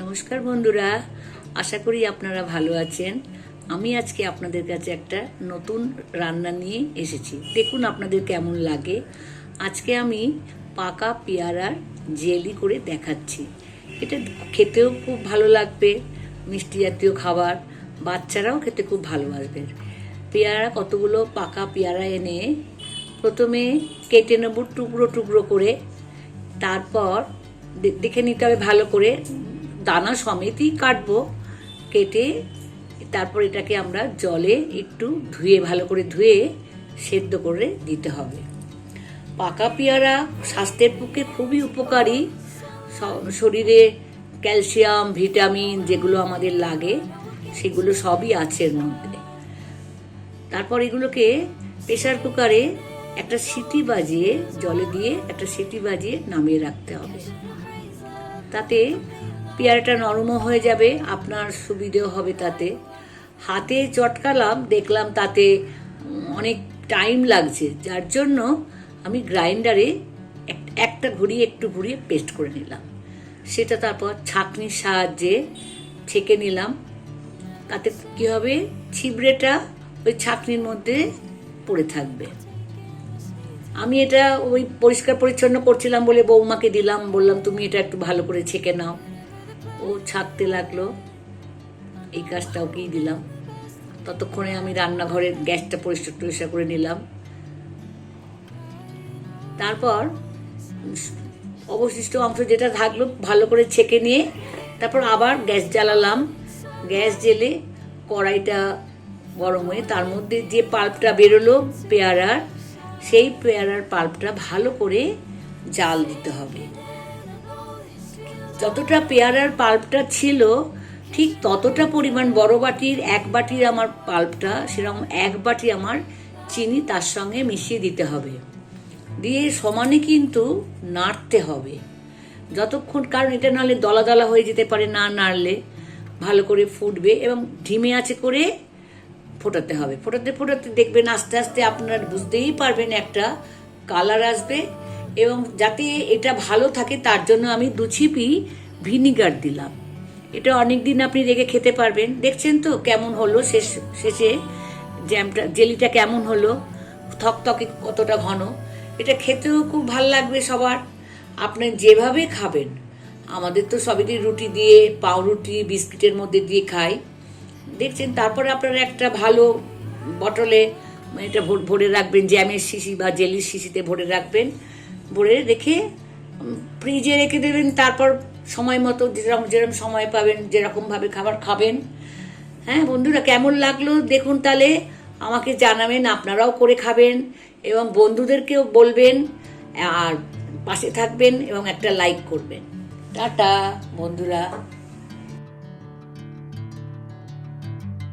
নমস্কার বন্ধুরা, আশা করি আপনারা ভালো আছেন। আমি আজকে আপনাদের কাছে একটা নতুন রান্না নিয়ে এসেছি। দেখুন আপনাদের কেমন লাগে। আজকে আমি পাকা পেয়ারার জেলি করে দেখাচ্ছি। এটা খেতেও খুব ভালো লাগবে, মিষ্টি জাতীয় খাবার, বাচ্চারাও খেতে খুব ভালোবাসবে। পেয়ারা কতগুলো পাকা পেয়ারা এনে প্রথমে কেটে নেব টুকরো টুকরো করে। তারপর দেখে নিতে হবে ভালো করে, দানা সমেতই কাটবো কেটে। তারপর এটাকে আমরা জলে একটু ধুয়ে, ভালো করে ধুয়ে সেদ্ধ করে দিতে হবে। পাকা পেয়ারা স্বাস্থ্যের পক্ষে খুবই উপকারী। শরীরে ক্যালসিয়াম, ভিটামিন যেগুলো আমাদের লাগে সেগুলো সবই আছে এর মধ্যে। তারপর এগুলোকে প্রেসার কুকারে একটা সিটি বাজিয়ে, জলে দিয়ে একটা সিটি বাজিয়ে নামিয়ে রাখতে হবে। তাতে পেয়ারাটা নরমও হয়ে যাবে, আপনার সুবিধেও হবে। তাতে হাতে চটকালাম, দেখলাম তাতে অনেক টাইম লাগছে, যার জন্য আমি গ্রাইন্ডারে একটু ঘুরিয়ে পেস্ট করে নিলাম। সেটা তারপর ছাঁকনির সাহায্যে ছেঁকে নিলাম। তাতে কী হবে, ছিবড়েটা ওই ছাঁকনির মধ্যে পড়ে থাকবে। আমি এটা ওই পরিষ্কার পরিচ্ছন্ন করছিলাম বলে বৌমাকে দিলাম, বললাম তুমি এটা একটু ভালো করে ছেঁকে নাও। ও ছাঁকতে লাগলো, এই কাজটা ওকেই দিলাম। ততক্ষণে আমি রান্নাঘরের গ্যাসটা পরিষ্কার করে নিলাম। তারপর অবশিষ্ট অংশ যেটা থাকলো ভালো করে ছেঁকে নিয়ে তারপর আবার গ্যাস জ্বালালাম। গ্যাস জেলে কড়াইটা গরম হয়ে তার মধ্যে যে পাল্পটা বেরোলো পেয়ারার, সেই পেয়ারার পাল্পটা ভালো করে জাল দিতে হবে। যতটা পেয়ারার পাল্পটা ছিল ঠিক ততটা পরিমাণ, বড় বাটির 1 বাটির আমার পাল্পটা, সেরকম 1 বাটি আমার চিনি তার সঙ্গে মিশিয়ে দিতে হবে। দিয়ে সমানে কিন্তু নাড়তে হবে যতক্ষণ, কারণ এটা নাহলে দলা দলা হয়ে যেতে পারে, না নাড়লে। ভালো করে ফুটবে এবং ধিমে আঁচে করে ফোটাতে হবে। ফোটাতে ফোটাতে দেখবেন আস্তে আস্তে আপনার বুঝতেই পারবেন একটা কালার আসবে। এবং যাতে এটা ভালো থাকে তার জন্য আমি 2 ছিপি ভিনিগার দিলাম। এটা অনেক দিন আপনি রেখে খেতে পারবেন। দেখছেন তো কেমন হলো, শেষে জেলিটা কেমন হলো, থকথকে কতটা ঘন। এটা খেতেও খুব ভালো লাগবে সবার। আপনি যেভাবে খাবেন, আমাদের তো সবই রুটি দিয়ে, পাউরুটি, বিস্কিটের মধ্যে দিয়ে খাই, দেখছেন। তারপরে আপনারা একটা ভালো বটলে এটা ভরে রাখবেন, জ্যামের শিশি বা জেলির শিশিতে ভরে রাখবেন। ভরে রেখে ফ্রিজে রেখে দেবেন। তারপর সময় মতো যেরকম সময় পাবেন, যেরকমভাবে খাবার খাবেন। হ্যাঁ বন্ধুরা, কেমন লাগলো দেখুন, তাহলে আমাকে জানাবেন। আপনারাও করে খাবেন এবং বন্ধুদেরকেও বলবেন, আর পাশে থাকবেন এবং একটা লাইক করবেন। টাটা বন্ধুরা।